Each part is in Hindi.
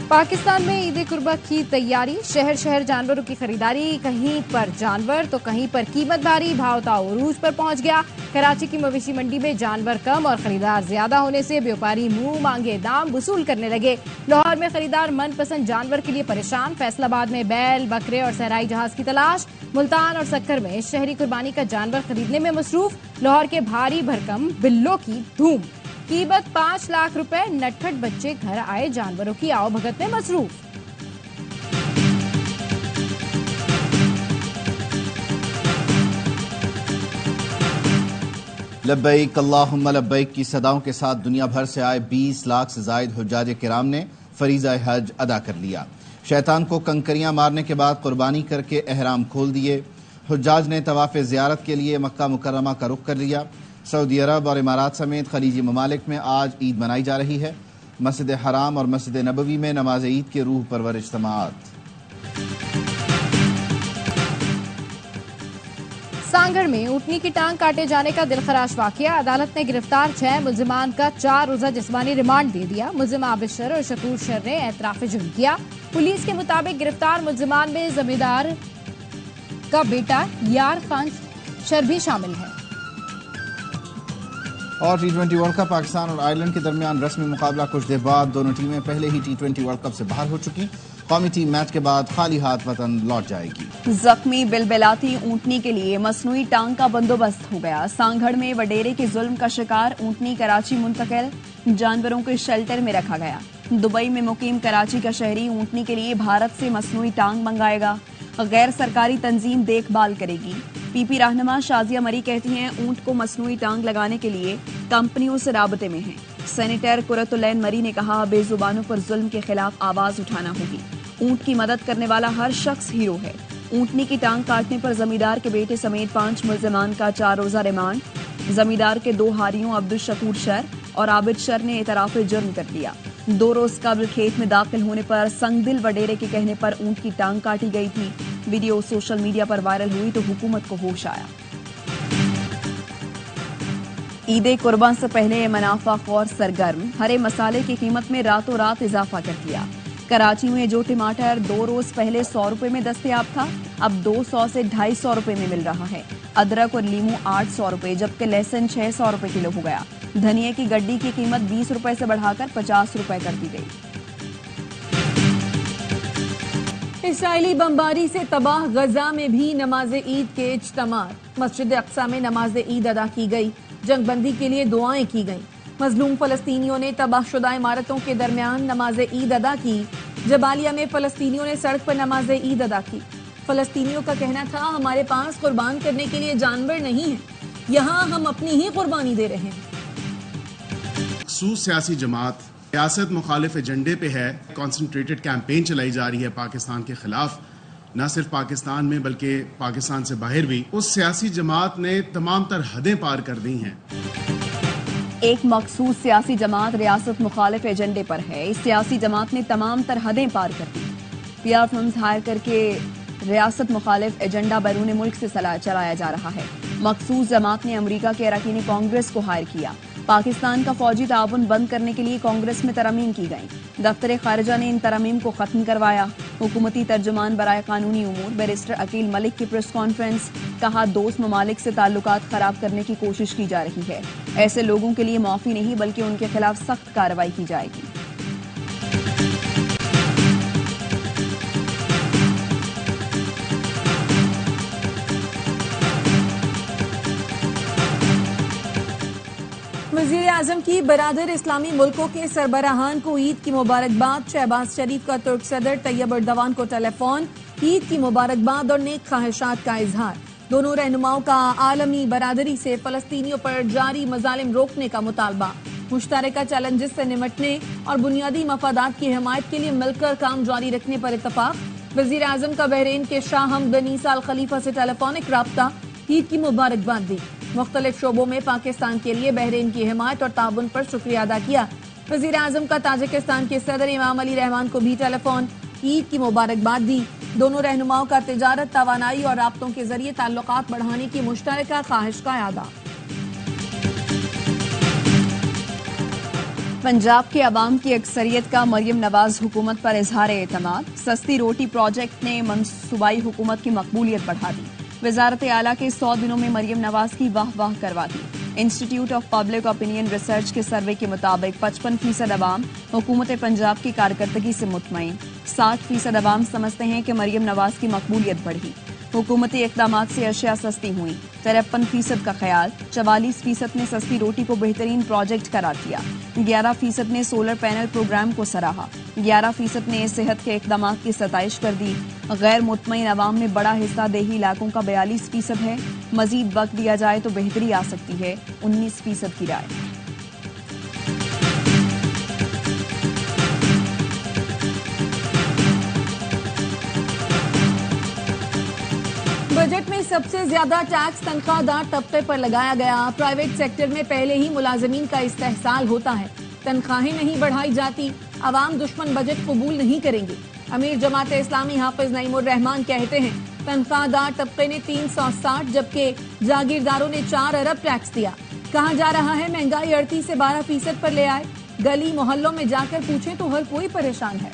पाकिस्तान में ईद कुर्बा की तैयारी, शहर शहर जानवरों की खरीदारी, कहीं पर जानवर तो कहीं पर कीमत भारी, भाव ताव उरूज पर पहुंच गया। कराची की मवेशी मंडी में जानवर कम और खरीदार ज्यादा होने से व्यापारी मुंह मांगे दाम वसूल करने लगे। लाहौर में खरीदार मनपसंद जानवर के लिए परेशान, फैसलाबाद में बैल, बकरे और सहराई जहाज की तलाश, मुल्तान और सक्कर में शहरी कुर्बानी का जानवर खरीदने में मसरूफ। लाहौर के भारी भरकम बिल्लों की धूम, कीमत 5 लाख रुपए, नटखट बच्चे घर आए जानवरों की आओ भगत में मसरूफ। लब्बैक अल्लाहुम्मा लब्बैक की सदाओं के साथ दुनिया भर से आए 20 लाख से जायद हुज्जाज किराम ने फरीज़ा हज अदा कर लिया। शैतान को कंकरियां मारने के बाद कुर्बानी करके एहराम खोल दिए। हुज्जाज ने तवाफ़ ज़ियारत के लिए मक्का मुकर्रमा का रुख कर लिया। सऊदी अरब और इमारात समेत खलीजी ममालिक में आज ईद मनाई जा रही है। मस्जिद हराम और मस्जिद नबवी में नमाज ईद के रूह परवर इज्तिमाअत। सांगड़ में ऊँटनी की टांग काटे जाने का दिलखराश वाकया, अदालत ने गिरफ्तार 6 मुल्जिमान का 4 रोजा जिस्मानी रिमांड दे दिया। मुल्जिम आबिद शर और शकूर शर ने एतराफ जुर्म किया। पुलिस के मुताबिक गिरफ्तार मुल्जिमान में जमींदार का बेटा यार खान शर भी शामिल है। और T20 वर्ल्ड कप, पाकिस्तान और आयरलैंड के दरमियान रस्मी मुकाबला कुछ देर बाद। दोनों टीमें पहले ही T20 वर्ल्ड कप से बाहर हो चुकी। कौमी टीम मैच के बाद खाली हाथ वतन लौट जाएगी। जख्मी बिलबिलाती ऊंटनी के लिए मसनूई टांग का बंदोबस्त हो गया। सांगड़ में वडेरे के जुल्म का शिकार ऊंटनी कराची मुंतकिल, जानवरों के शेल्टर में रखा गया। दुबई में मुकीम कराची का शहरी ऊंटनी के लिए भारत से मसनूई टांग मंगाएगा। गैर सरकारी तंजीम देखभाल करेगी। पीपी रहनुमा शाजिया मरी कहती हैं ऊंट को मसनूई टांग लगाने के लिए कंपनियों से राबते में हैं। सेनेटर कुरतुलैन मरी ने कहा बेजुबानों पर जुल्म के खिलाफ आवाज उठाना होगी। ऊंट की मदद करने वाला हर शख्स हीरो है। ऊंटनी की टांग काटने पर जमींदार के बेटे समेत 5 मुल्जिमान का 4 रोजा रिमांड। जमींदार के 2 हारियों अब्दुल शकूर शर और आबिद शर ने एतराफ जुर्म कर लिया। 2 रोज कबल खेत में दाखिल होने पर संगदिल वडेरे के कहने पर ऊंट की टांग काटी गई थी। वीडियो सोशल मीडिया पर वायरल हुई तो हुकूमत को होश आया। ईद कुर्बान से पहले मुनाफाखोर सरगर्म, हरे मसाले की कीमत में रातों रात इजाफा कर दिया। कराची में जो टमाटर 2 रोज पहले 100 रुपए में दस्तयाब था, अब 200 से 250 रुपए में मिल रहा है। अदरक और लीमू 800 रुपए, जबकि लहसुन 600 रुपए किलो हो गया। धनिया की गड्डी की कीमत 20 रुपए से बढ़ाकर 50 रुपए कर दी गई। इसराइली बमबारी से तबाह गजा में भी नमाज ईद के इज्तिमात। मस्जिद अक्सा में नमाज ईद अदा की गई। जंगबंदी के लिए दुआएं की गईं। मजलूम फलस्तीनियों ने तबाहशुदा इमारतों के दरमियान नमाज ईद अदा की। जबालिया में फलस्तीनियों ने सड़क पर नमाज ईद अदा की। फलस्तीनियों का कहना था हमारे पास कुर्बान करने के लिए जानवर नहीं है, यहाँ हम अपनी ही कुर्बानी दे रहे हैं। मखसूस सियासी जमात सियासत मुखालिफ एजेंडे पे है। कॉन्सेंट्रेटेड कैंपेन चलाई जा रही है पाकिस्तान के खिलाफ, न सिर्फ पाकिस्तान में बल्कि पाकिस्तान से बाहर भी। उस सियासी जमात ने तमाम तर हदें पार कर दी हैं। एक मखसूस सियासी जमात रियासत मुखालिफ एजेंडे पर है। इस सियासी जमात ने तमाम तर हदें पार कर दी। पीआर फर्म्स हायर करके रियासत मुखालिफ एजेंडा बैरून मुल्क से चलाया जा रहा है। मखसूस जमात ने अमरीका के अरकान कांग्रेस को हायर किया। पाकिस्तान का फौजी ताउन बंद करने के लिए कांग्रेस में तरमीम की गई। दफ्तर खारिजा ने इन तरमीम को खत्म करवाया। हुकूमती तर्जुमान बराए कानूनी उमूर बैरिस्टर अकील मलिक की प्रेस कॉन्फ्रेंस, कहा दोस्त ममालिक से ताल्लुकात खराब करने की कोशिश की जा रही है। ऐसे लोगों के लिए माफी नहीं बल्कि उनके खिलाफ सख्त कार्रवाई की जाएगी। वज़ीर आज़म की बरादर इस्लामी मुल्कों के सरबराहान को ईद की मुबारकबाद। शहबाज शरीफ का तुर्क सदर तैयब एर्दोगान को टेलीफोन, ईद की मुबारकबाद और नेक ख्वाहिशात का इजहार। दोनों रहनुमाओं का आलमी बरादरी से फलस्तीनियों पर जारी मजालिम रोकने का मुतालबा। मुश्तरका चैलेंजेस से निमटने और बुनियादी मफादात की हिमायत के लिए मिलकर काम जारी रखने पर इत्तफाक। वज़ीर आज़म का बहरीन के शाह हमद बिन ईसा अल खलीफा से टेलीफोनिक राब्ता, ईद की मुबारकबाद दी। मुख्तलिफ शोबों में पाकिस्तान के लिए बहरीन की हिमायत और ताउन पर शुक्रिया अदा किया। वज़ीर आज़म का ताजिकिस्तान के सदर इमाम अली रहमान को भी टेलीफोन, ईद की मुबारकबाद दी। दोनों रहनुमाओं का तिजारत, तवानाई और राब्तों के जरिए ताल्लुकात बढ़ाने की मुश्तरका ख्वाहिश का यादा। पंजाब के अवाम की अक्सरियत का मरियम नवाज हुकूमत पर इजहार एतमाद। सस्ती रोटी प्रोजेक्ट ने मनसूबाई हुकूमत की मकबूलियत बढ़ा दी। वजारत आला के 100 दिनों में मरियम नवाज की वाह वाह करवा दी। Institute of public opinion research के सर्वे के मुताबिक 55% अवाम हुकूमत पंजाब की कारकर्दगी से मुतमईन। 60% अवाम समझते हैं कि मरियम नवाज की मकबूलियत बढ़ी। हुकूमती इक़दामात से अशिया सस्ती हुई। 53% का ख्याल। 44% ने सस्ती रोटी को बेहतरीन प्रोजेक्ट करार दिया। 11% ने सोलर पैनल प्रोग्राम को सराहा। 11% ने सेहत के इक़दामात की सताइश कर दी। गैर मुतमईन अवाम में बड़ा हिस्सा देही इलाकों का 42% है। मजीद वक्त दिया जाए तो बेहतरी आ सकती है। 19% की राय। बजट में सबसे ज्यादा टैक्स तनख्वाहदार तबके पर लगाया गया। प्राइवेट सेक्टर में पहले ही मुलाजमीन का इस्तेहसाल होता है, तनख्वाहें नहीं बढ़ाई जाती। अवाम दुश्मन बजट कबूल नहीं करेंगे। अमीर जमात इस्लामी हाफिज नईमुर रहमान कहते हैं तनख्वाहदार तबके ने 360 जबकि जागीरदारों ने 4 अरब टैक्स दिया। कहा जा रहा है महंगाई 38 से 12% पर ले आए। गली मोहल्लों में जाकर पूछें तो हर कोई परेशान है।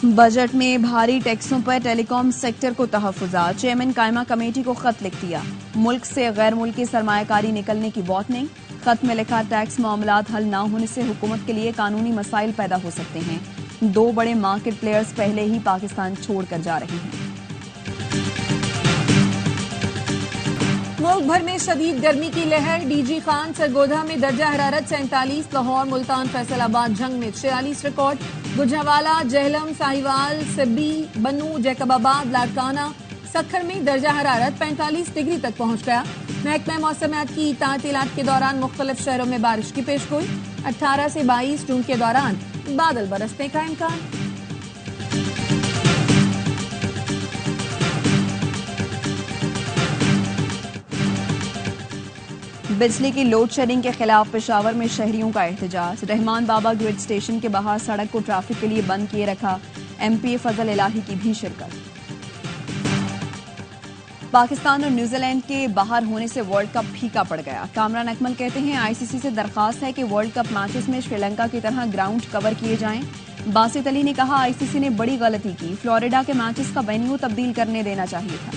बजट में भारी टैक्सों पर टेलीकॉम सेक्टर को तहफ़्फ़ुज़ात। चेयरमैन कायमा कमेटी को खत लिख दिया। मुल्क से गैर मुल्की सरमायाकारी निकलने की वार्निंग। खत में लिखा टैक्स मामलात हल न होने से हुकूमत के लिए कानूनी मसाइल पैदा हो सकते हैं। 2 बड़े मार्केट प्लेयर्स पहले ही पाकिस्तान छोड़कर जा रहे हैं। मुल्क भर में शदीद गर्मी की लहर। डीजी खान सरगोधा में दर्जा हरारत 47, लाहौर, मुल्तान, फैसलाबाद, झंग में 46 रिकॉर्ड। गुजरावाला, जहलम, साहिवाल, सिब्बी, बन्नू, जैकबाबाद, लाड़काना, सखर में दर्जा हरारत 45 डिग्री तक पहुंच गया। महकमा मौसमियात की तातीलात के दौरान मुख्तलिफ शहरों में बारिश की पेशगोई। 18 से 22 जून के दौरान बादल बरसने का इम्कान। बिजली की लोड शेडिंग के खिलाफ पेशावर में शहरियों का एहतजाज। रहमान बाबा ग्रिड स्टेशन के बाहर सड़क को ट्रैफिक के लिए बंद किए रखा। MP फजल इलाही की भी शिरकत। पाकिस्तान और न्यूजीलैंड के बाहर होने से वर्ल्ड कप फीका पड़ गया। कामरान अकमल कहते हैं ICC से दरखास्त है कि वर्ल्ड कप मैचेस में श्रीलंका की तरह ग्राउंड कवर किए जाएं। बासित अली ने कहा ICC ने बड़ी गलती की, फ्लोरिडा के मैचेस का वेन्यू तब्दील करने देना चाहिए था।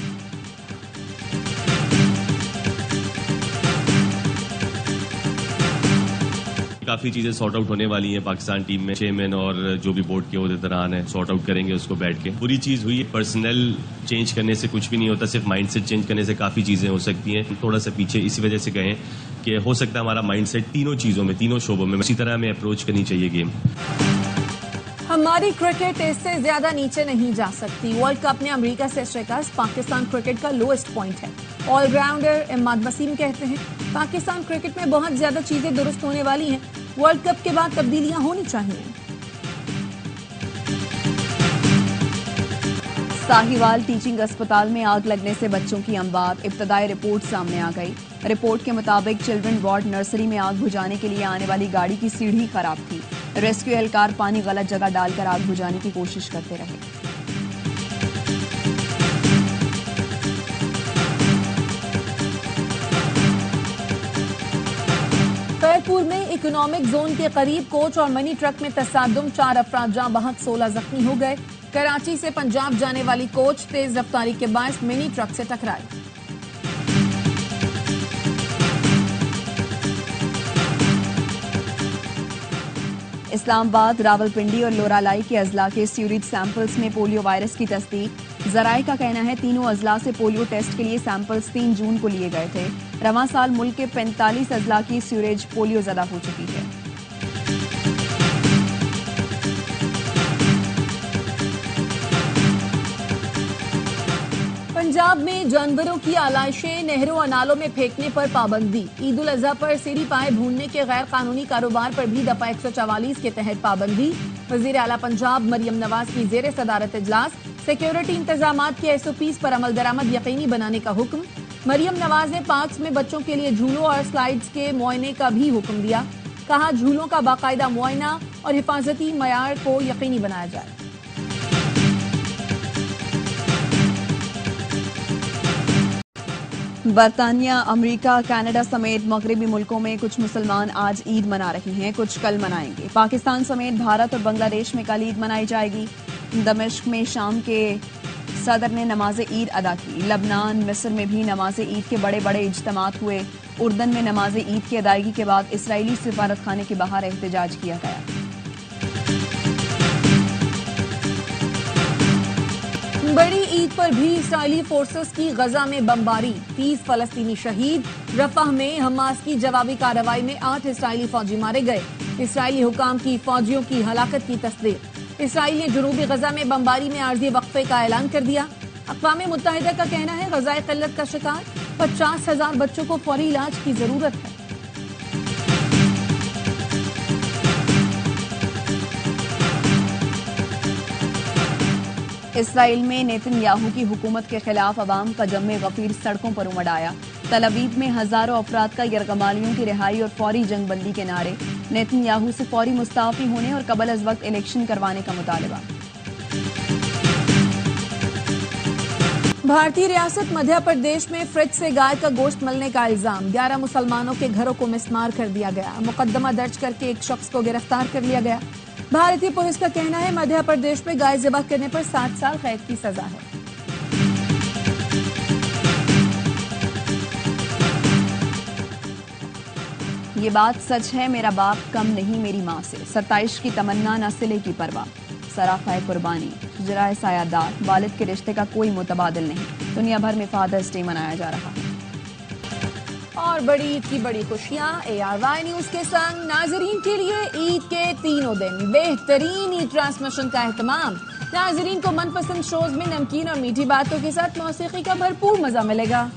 काफ़ी चीज़ें सॉर्ट आउट होने वाली हैं पाकिस्तान टीम में। चेयरमैन और जो भी बोर्ड के ओहदेदारान हैं सॉर्ट आउट करेंगे उसको बैठ के। बुरी चीज़ हुई, पर्सनल चेंज करने से कुछ भी नहीं होता, सिर्फ माइंडसेट चेंज करने से काफ़ी चीज़ें हो सकती हैं। थोड़ा सा पीछे इसी वजह से गए कि हो सकता है हमारा माइंडसेट तीनों चीज़ों में, तीनों शोबों में इसी तरह हमें अप्रोच करनी चाहिए गेम। हमारी क्रिकेट इससे ज्यादा नीचे नहीं जा सकती। वर्ल्ड कप में अमेरिका से शिकस्त पाकिस्तान क्रिकेट का लोएस्ट पॉइंट है। ऑलराउंडर इमाद वसीम कहते हैं पाकिस्तान क्रिकेट में बहुत ज्यादा चीजें दुरुस्त होने वाली हैं। वर्ल्ड कप के बाद तब्दीलियां होनी चाहिए। साहिवाल टीचिंग अस्पताल में आग लगने से बच्चों की अमवात। इब्तदाई रिपोर्ट सामने आ गई। रिपोर्ट के मुताबिक चिल्ड्रन वार्ड नर्सरी में आग बुझाने के लिए आने वाली गाड़ी की सीढ़ी खराब थी। रेस्क्यू एहलकार पानी गलत जगह डालकर आग बुझाने की कोशिश करते रहे। खैरपुर में इकोनॉमिक जोन के करीब कोच और मिनी ट्रक में तसादुम, 4 अफराद जाँ बहक, 16 जख्मी हो गए। कराची से पंजाब जाने वाली कोच तेज रफ्तारी के बायस मिनी ट्रक से टकराई। इस्लामाबाद, रावलपिंडी और लोरालाई के अजला के सीवरेज सैंपल्स में पोलियो वायरस की तस्दीक। जराए का कहना है तीनों अजला से पोलियो टेस्ट के लिए सैंपल्स 3 जून को लिए गए थे। रवां साल मुल्क के 45 अजला की सीवरेज पोलियो ज़दा हो चुकी है। पंजाब में जानवरों की आलाइशें नहरों और नालों में फेंकने पर पाबंदी। ईद उल अजहा पर सीरी पाए भूनने के गैर कानूनी कारोबार पर भी दफा 144 के तहत पाबंदी। वजीर आला पंजाब मरियम नवाज की जेर सदारत इजलास। सिक्योरिटी इंतजामात के SOPs पर अमल दरामद यकीनी बनाने का हुक्म। मरियम नवाज ने पार्क्स में बच्चों के लिए झूलों और स्लाइड्स के मुआयने का भी हुक्म दिया। कहा झूलों का बाकायदा मुआयना और हिफाजती मयार को यकीनी बनाया जाए। बरतानिया, अमेरिका, कनाडा समेत मगरबी मुल्कों में कुछ मुसलमान आज ईद मना रहे हैं, कुछ कल मनाएंगे। पाकिस्तान समेत भारत और बांग्लादेश में कल ईद मनाई जाएगी। दमिश्क में शाम के सदर ने नमाज ईद अदा की। लबनान, मिस्र में भी नमाज ईद के बड़े बड़े इज्तिमात हुए। उर्दन में नमाज ईद की अदायगी के बाद इसराइली सिफारतखाने के बाहर एहतजाज किया गया। बड़ी ईद पर भी इसराइली फोर्सेस की गजा में बमबारी, 30 फलस्तीनी शहीद। रफाह में हमास की जवाबी कार्रवाई में 8 इसराइली फौजी मारे गए। इसराइली हुकाम की फौजियों की हलाकत की तस्दीक। इसराइल ने जनूबी गजा में बमबारी में आर्जी वक्फे का ऐलान कर दिया। अक़वाम मुत्तहिदा का कहना है गज़ाए क़िल्लत का शिकार 50,000 बच्चों को फौरी इलाज की जरूरत है। इसराइल में नेतन्याहू की हुकूमत के खिलाफ अवाम का जम्मे गफीर सड़कों पर उमड़ आया। तल अवीव में हजारों अफराद का यरगमालियों की रिहाई और फौरी जंगबंदी के नारे। नेतन्याहू से फौरी मुस्ताफी होने और कबल अज वक्त इलेक्शन करवाने का मुतालबा। भारतीय रियासत मध्य प्रदेश में फ्रिज से गाय का गोश्त मिलने का इल्जाम। 11 मुसलमानों के घरों को मिसमार कर दिया गया। मुकदमा दर्ज करके एक शख्स को गिरफ्तार कर लिया गया। भारतीय पुलिस का कहना है मध्य प्रदेश में गाय ज़िबह करने पर 7 साल कैद की सजा है। ये बात सच है, मेरा बाप कम नहीं मेरी माँ से। 27 की तमन्ना न सिले की परवाह, सराफा कुर्बानी, जराए सायादार। वालिद के रिश्ते का कोई मुतबादिल नहीं। दुनिया भर में फादर्स डे मनाया जा रहा है। और बड़ी ईद की बड़ी खुशियां ARY न्यूज के संग नाजरीन के लिए ईद के तीनों दिन बेहतरीन ईद ट्रांसमिशन का एहतमाम। नाजरीन को मनपसंद शोज में नमकीन और मीठी बातों के साथ मौसीकी का भरपूर मजा मिलेगा।